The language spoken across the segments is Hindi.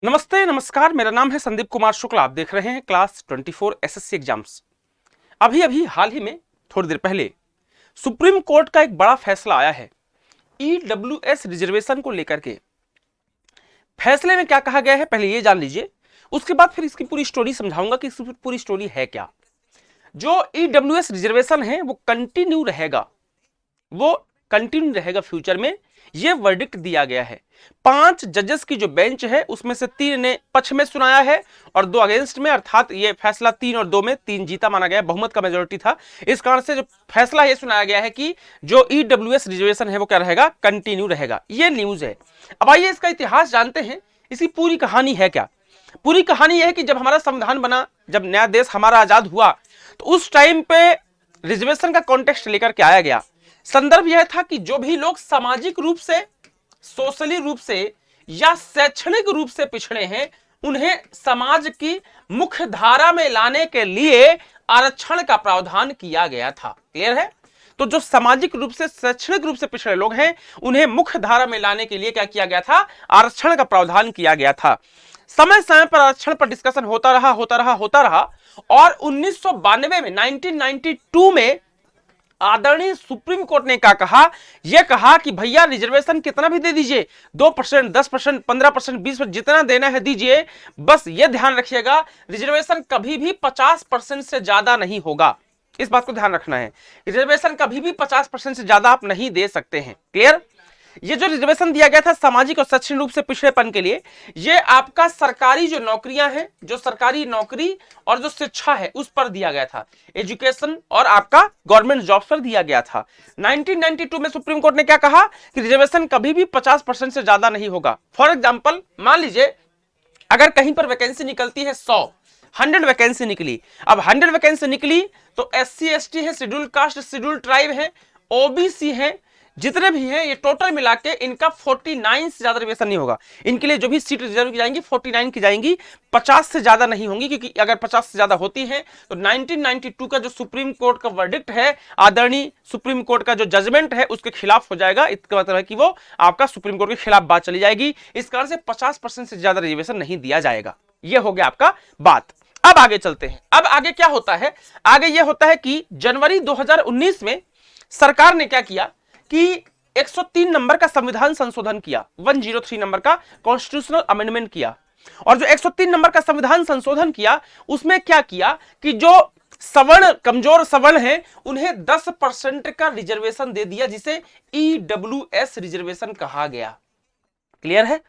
नमस्ते नमस्कार, मेरा नाम है संदीप कुमार शुक्ल। आप देख रहे हैं क्लास 24 एसएससी एग्जाम्स। अभी अभी हाल ही में थोड़ी देर पहले सुप्रीम कोर्ट का एक बड़ा फैसला आया है ईडब्ल्यूएस रिजर्वेशन को लेकर के। फैसले में क्या कहा गया है पहले ये जान लीजिए, उसके बाद फिर इसकी पूरी स्टोरी समझाऊंगा कि इसकी पूरी स्टोरी है क्या। जो ईडब्ल्यूएस रिजर्वेशन है वो कंटिन्यू रहेगा फ्यूचर में। यह वर्डिक्ट दिया गया है 5 जजेस की जो बेंच है उसमें से 3 ने पक्ष में सुनाया है और 2 अगेंस्ट में, अर्थात यह फैसला 3 और 2 में 3 जीता माना गया, बहुमत का मेजोरिटी था। इस कारण से जो फैसला यह सुनाया गया है कि जो ईडब्ल्यूएस रिजर्वेशन है वो क्या रहेगा, कंटिन्यू रहेगा। यह न्यूज है। अब आइए इसका इतिहास जानते हैं, इसकी पूरी कहानी है क्या। पूरी कहानी यह है कि जब हमारा संविधान बना, जब नया देश हमारा आजाद हुआ, तो उस टाइम पे रिजर्वेशन का कॉन्टेक्स्ट लेकर के आया गया। संदर्भ यह था कि जो भी लोग सामाजिक रूप से, सोशली रूप से या शैक्षणिक रूप से पिछड़े हैं, उन्हें समाज की मुख्य धारा में लाने के लिए आरक्षण का प्रावधान किया गया था। क्लियर है? तो जो सामाजिक रूप से, शैक्षणिक रूप से पिछड़े लोग हैं, उन्हें मुख्य धारा में लाने के लिए क्या किया गया था, आरक्षण का प्रावधान किया गया था। समय समय पर आरक्षण पर डिस्कशन होता रहा और 1992 में 1992 में आदरणीय सुप्रीम कोर्ट ने क्या कहा, यह कहा कि भैया रिजर्वेशन कितना भी दे दीजिए, 2%, 10%, 15%, 20%, जितना देना है दीजिए, बस यह ध्यान रखिएगा रिजर्वेशन कभी भी 50% से ज्यादा नहीं होगा। इस बात को ध्यान रखना है, रिजर्वेशन कभी भी 50% से ज्यादा आप नहीं दे सकते हैं। क्लियर? ये जो रिजर्वेशन दिया गया था सामाजिक और शैक्षणिक रूप से पिछड़ेपन के लिए, ये आपका सरकारी जो नौकरियां हैं, जो सरकारी नौकरी और जो शिक्षा है उस पर दिया गया था, एजुकेशन और आपका गवर्नमेंट जॉब्स पर दिया गया था। 1992 में सुप्रीम कोर्ट ने क्या कहा कि रिजर्वेशन कभी भी 50% से ज्यादा नहीं होगा। फॉर एग्जाम्पल मान लीजिए अगर कहीं पर वैकेंसी निकलती है 100 वैकेंसी निकली, अब 100 वैकेंसी निकली तो SC ST है, शेड्यूल कास्ट, शेड्यूल ट्राइब है, OBC है, जितने भी हैं ये टोटल मिला के इनका 49 से ज्यादा रिजर्वेशन नहीं होगा। इनके लिए जो भी सीट रिजर्व की जाएंगी 49 की जाएंगी, 50 से ज्यादा नहीं होंगी, क्योंकि अगर 50 से ज्यादा होती है तो 1992 का जो सुप्रीम कोर्ट का वर्डिक्ट है, आदरणीय सुप्रीम कोर्ट का जो जजमेंट है उसके खिलाफ हो जाएगा। इसका मतलब है कि वो आपका सुप्रीम कोर्ट के खिलाफ बात चली जाएगी। इस कारण से 50% से ज्यादा रिजर्वेशन नहीं दिया जाएगा। यह हो गया आपका बात। अब आगे चलते हैं। अब आगे क्या होता है, आगे यह होता है कि जनवरी 2019 में सरकार ने क्या किया कि 103 नंबर का संविधान संशोधन किया, 103 नंबर का कॉन्स्टिट्यूशनल अमेंडमेंट किया। और जो 103 नंबर का संविधान संशोधन किया उसमें क्या किया कि जो सवर्ण, कमजोर सवर्ण हैं, उन्हें 10% का रिजर्वेशन दे दिया, जिसे ईडब्ल्यूएस रिजर्वेशन कहा गया। क्लियर है?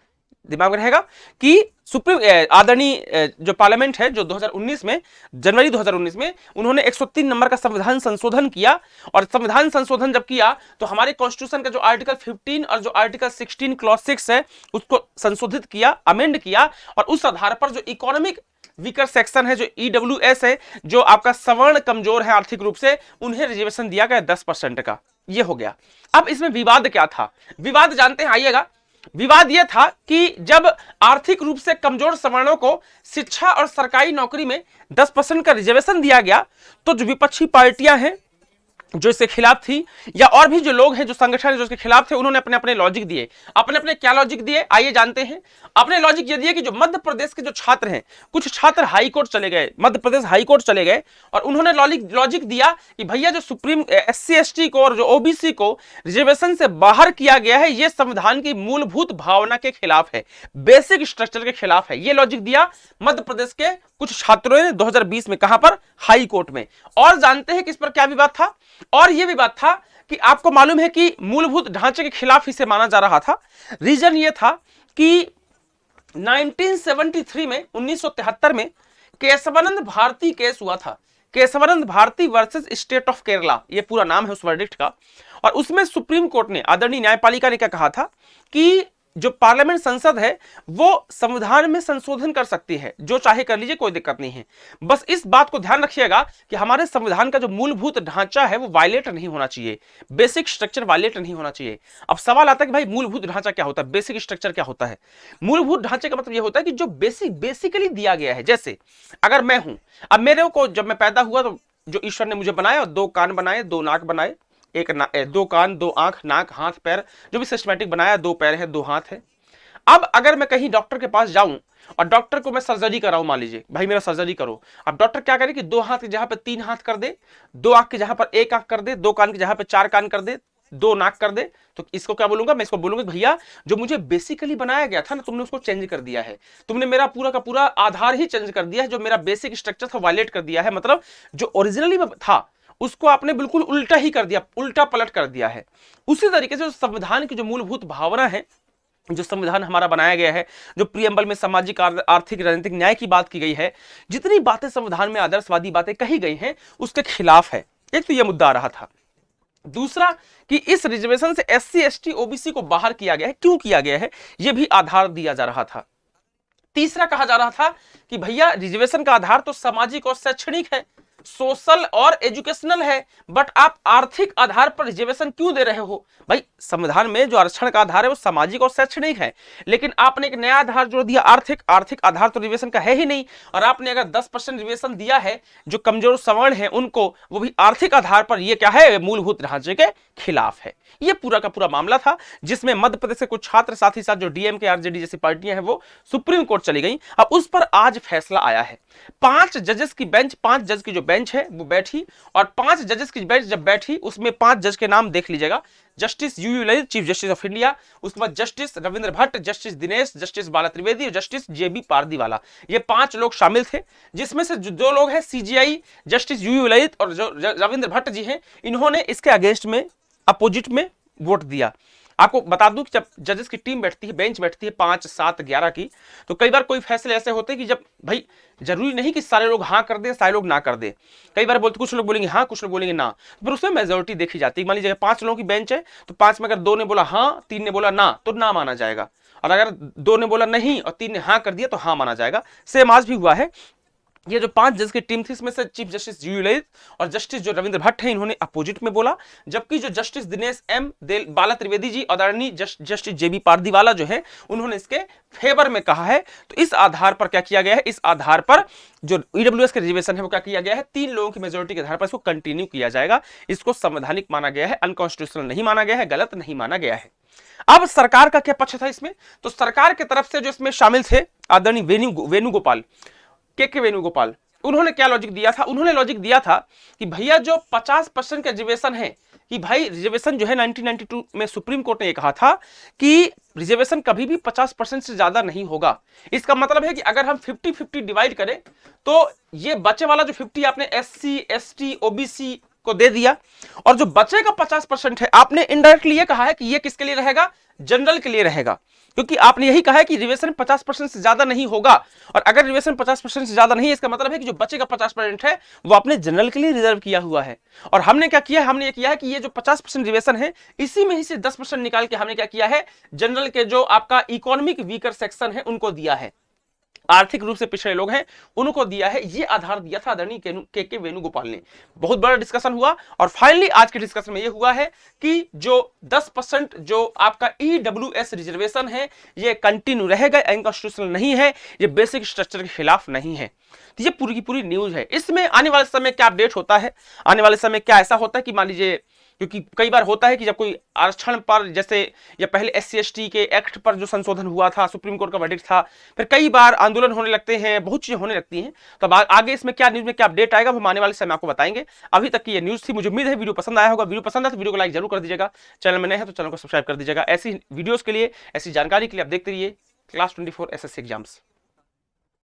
दिमाग में रहेगा कि सुप्रीम आदरणीय जो पार्लियामेंट है जो 2019 में, जनवरी 2019 में उन्होंने 103 नंबर का संविधान संशोधन किया। और संविधान संशोधन जब किया तो हमारे कॉन्स्टिट्यूशन का जो आर्टिकल 15 और जो आर्टिकल 16 क्लॉज 6 है उसको संशोधित किया, अमेंड किया, और उस आधार पर जो इकोनॉमिक वीकर सेक्शन है, जो ईडब्ल्यूएस है, जो आपका सवर्ण कमजोर है आर्थिक रूप से, उन्हें रिजर्वेशन दिया गया 10% का। यह हो गया। अब इसमें विवाद क्या था, विवाद जानते हैं, आइएगा। विवाद यह था कि जब आर्थिक रूप से कमजोर सवर्णों को शिक्षा और सरकारी नौकरी में 10% का रिजर्वेशन दिया गया, तो जो विपक्षी पार्टियां हैं जो इसके खिलाफ थी, या और भी जो लोग हैं, जो संगठन है जो इसके खिलाफ थे, उन्होंने अपने अपने लॉजिक दिए। अपने अपने क्या लॉजिक दिए आइए जानते हैं। अपने लॉजिक ये दिए कि जो मध्य प्रदेश के जो छात्र हैं, कुछ छात्र हाई कोर्ट चले गए, मध्य प्रदेश हाई कोर्ट चले गए, और उन्होंने लॉजिक दिया कि भैया जो सुप्रीम SC ST को और जो OBC को रिजर्वेशन से बाहर किया गया है, यह संविधान की मूलभूत भावना के खिलाफ है, बेसिक स्ट्रक्चर के खिलाफ है। यह लॉजिक दिया मध्य प्रदेश के कुछ छात्रों ने 2020 में, कहां पर, हाई कोर्ट में। और जानते हैं कि इस पर क्या विवाद था, और यह विवाद था कि आपको मालूम है कि मूलभूत ढांचे के खिलाफ इसे माना जा रहा था। रीजन यह था कि 1973 में, 1973 में केशवानंद भारती केस हुआ था, Keshavananda Bharati versus state of Kerala, यह पूरा नाम है उस वर्डिक्ट का। और उसमें सुप्रीम कोर्ट ने, आदरणीय न्यायपालिका ने क्या कहा था कि जो पार्लियामेंट संसद है वो संविधान में संशोधन कर सकती है, जो चाहे कर लीजिए, कोई दिक्कत नहीं है। बस इस बात को ध्यान रखिएगा कि हमारे संविधान का जो मूलभूत ढांचा है वो वायलेट नहीं होना चाहिए, बेसिक स्ट्रक्चर वायलेट नहीं होना चाहिए। अब सवाल आता है कि भाई मूलभूत ढांचा क्या होता है, बेसिक स्ट्रक्चर क्या होता है। मूलभूत ढांचे का मतलब यह होता है कि जो बेसिकली दिया गया है। जैसे अगर मैं हूं, अब मेरे को जब मैं पैदा हुआ तो जो ईश्वर ने मुझे बनाया, 2 कान बनाए, 2 नाक बनाए, 2 कान, 2 आंख, नाक, हाथ, पैर, जो भी सिस्टमैटिक बनाया, 2 पैर है, 2 हाथ है। अब अगर मैं कहीं डॉक्टर के पास जाऊं और डॉक्टर को मैं सर्जरी कराऊं, मान लीजिए भाई मेरा सर्जरी करो, अब डॉक्टर क्या करे कि 2 हाथ की जगह पे 3 हाथ कर दे, 2 आंख की जगह पर 1 आंख कर दे, 2 कान की जगह पे 4 कान कर दे, 2 नाक कर दे, तो इसको क्या बोलूंगा मैं? इसको बोलूंगा भैया जो मुझे बेसिकली बनाया गया था ना, तुमने उसको चेंज कर दिया है, तुमने मेरा पूरा का पूरा आधार ही चेंज कर दिया है, जो मेरा बेसिक स्ट्रक्चर था वायलेट कर दिया है, मतलब जो ओरिजिनली था उसको आपने बिल्कुल उल्टा ही कर दिया, उल्टा पलट कर दिया है। उसी तरीके से संविधान की जो मूलभूत भावना है, जो संविधान हमारा बनाया गया है, जो प्रियम्बल में सामाजिक आर्थिक राजनीतिक न्याय की बात की गई है, जितनी बातें संविधान में आदर्शवादी बातें कही गई हैं उसके खिलाफ है। एक तो यह मुद्दा आ रहा था। दूसरा कि इस रिजर्वेशन से एससी एसटी ओबीसी को बाहर किया गया है, क्यों किया गया है यह भी आधार दिया जा रहा था। तीसरा कहा जा रहा था कि भैया रिजर्वेशन का आधार तो सामाजिक और शैक्षणिक है, सोशल और एजुकेशनल है, बट आप आर्थिक आधार पर रिजर्वेशन क्यों दे रहे हो? भाई संविधान में जो आरक्षण का आधार है वो सामाजिक और शैक्षणिक है, लेकिन आपने एक नया आधार जोड़ दिया आर्थिक। आर्थिक आधार तो रिजर्वेशन का है ही नहीं, और आपने अगर 10% रिजर्वेशन दिया है जो कमजोर सवर्ण है उनको, वो भी आर्थिक आधार पर, ये क्या है? मूलभूत ढांचे के खिलाफ है। ये पूरा का पूरा मामला था जिसमें मध्य प्रदेश के कुछ छात्र, साथ ही साथ जो डीएमके आरजेडी जैसी पार्टियां हैं वो सुप्रीम कोर्ट चली गई। अब उस पर आज फैसला आया है। 5 जजेस की बेंच, 5 जज की जो बेंच है वो बैठी, और 5 जजेस की बेंच जब बैठी उसमें 5 जज के नाम देख लीजिएगा। Justice U U Lalit, chief justice of India, उसके बाद justice Ravindra Bhatt, justice Dinesh, justice Bala Trivedi और जस्टिस जेबी पारदीवाला, ये 5 लोग शामिल थे। जिसमें से जो 2 लोग हैं सीजीआई जस्टिस यूयू ललित और जो रविंद्र भट्ट जी हैं, इन्होंने इसके अगेंस्ट में, अपोजिट में वोट दिया। आपको बता दूं कि जब जजेस की टीम बैठती है, बेंच बैठती है 5, 7, 11 की, तो कई बार कोई फैसले ऐसे होते हैं कि जब भाई जरूरी नहीं कि सारे लोग हाँ कर दे, सारे लोग ना कर दे, कई बार बोलते कुछ लोग बोलेंगे हाँ, कुछ लोग बोलेंगे ना, तो फिर उसमें मेजोरिटी देखी जाती है। मान लीजिए 5 लोगों की बेंच है, तो 5 में अगर 2 ने बोला हाँ, 3 ने बोला ना, तो ना माना जाएगा, और अगर 2 ने बोला नहीं और 3 ने हाँ कर दिया तो हाँ माना जाएगा। सेम आज भी हुआ है। ये जो 5 जज की टीम थी, इसमें से चीफ जस्टिस यूयू ललित और जस्टिस जो रविंद्र भट्ट हैं, इन्होंने अपोजिट में बोला, जबकि जो जस्टिस दिनेश एम बाला त्रिवेदी जी और आदरणीय जस्टिस जेबी पारदीवाला जो है, उन्होंने इसके फेवर में कहा है। तो इस आधार पर क्या किया गया है? इस आधार पर जो ईडब्ल्यूएस के रिजर्वेशन है वो क्या किया गया है? 3 लोगों की मेजोरिटी के आधार पर इसको कंटिन्यू किया जाएगा। इसको संवैधानिक माना गया है, अनकॉन्स्टिट्यूशनल नहीं माना गया है, गलत नहीं माना गया है। अब सरकार का क्या पक्ष था इसमें? तो सरकार की तरफ से जो इसमें शामिल थे आदरणीय वेणुगोपाल, के वेणुगोपाल, उन्होंने क्या लॉजिक दिया था? उन्होंने लॉजिक दिया था कि भैया जो 50% का रिजर्वेशन है, कि भाई रिजर्वेशन जो है 1992 में सुप्रीम कोर्ट ने ये कहा था कि रिजर्वेशन कभी भी 50% से ज्यादा नहीं होगा। इसका मतलब है कि अगर हम 50-50 डिवाइड करें तो ये बचे वाला जो 50 आपने एससी एसटी ओबीसी को दे दिया, और जो बचेगा 50% है, आपने इनडायरेक्टली ये कहा है कि ये किसके लिए रहेगा? जनरल के लिए रहेगा, क्योंकि आपने यही कहा है कि रिजर्वेशन 50% से ज्यादा नहीं होगा, और अगर रिजर्वेशन 50% से ज्यादा नहीं है, इसका मतलब है कि जो बचेगा 50% है वो आपने जनरल के लिए रिजर्व किया हुआ है। और हमने क्या किया है? हमने ये किया है कि ये जो 50% रिजर्वेशन है, इसी में ही से 10% निकाल के हमने क्या किया है? जनरल के जो आपका इकोनॉमिक वीकर सेक्शन है उनको दिया है, आर्थिक रूप से पिछड़े लोग हैं उनको दिया है। ये आधार दिया था आदरणीय के वेणुगोपाल ने। बहुत बड़ा डिस्कशन हुआ, और फाइनली आज के डिस्कशन में ये हुआ है कि जो 10% जो आपका ईडब्ल्यूएस रिजर्वेशन है ये कंटिन्यू रहेगा, अनकॉन्स्टिट्यूशनल नहीं है, ये बेसिक स्ट्रक्चर के खिलाफ नहीं है। तो ये पूरी की पूरी न्यूज है। इसमें आने वाले समय क्या अपडेट होता है, आने वाले समय क्या ऐसा होता है कि मान लीजिए, क्योंकि कई बार होता है कि जब कोई आरक्षण पर, जैसे या पहले एससी एसटी के एक्ट पर जो संशोधन हुआ था, सुप्रीम कोर्ट का वर्डिक्ट था, फिर कई बार आंदोलन होने लगते हैं, बहुत चीजें होने लगती हैं। तो अब आगे इसमें क्या न्यूज में क्या अपडेट आएगा वो हम आने वाले समय आपको बताएंगे। अभी तक की ये न्यूज थी। मुझे उम्मीद है वीडियो पसंद आया होगा। वीडियो पसंद आया तो वीडियो को लाइक जरूर कर दीजिएगा। चैनल में नए हैं तो चैनल को सब्सक्राइब कर दीजिएगा। ऐसी वीडियोज के लिए, ऐसी जानकारी के लिए आप देखते रहिए क्लास 24 एसएससी एग्जाम्स।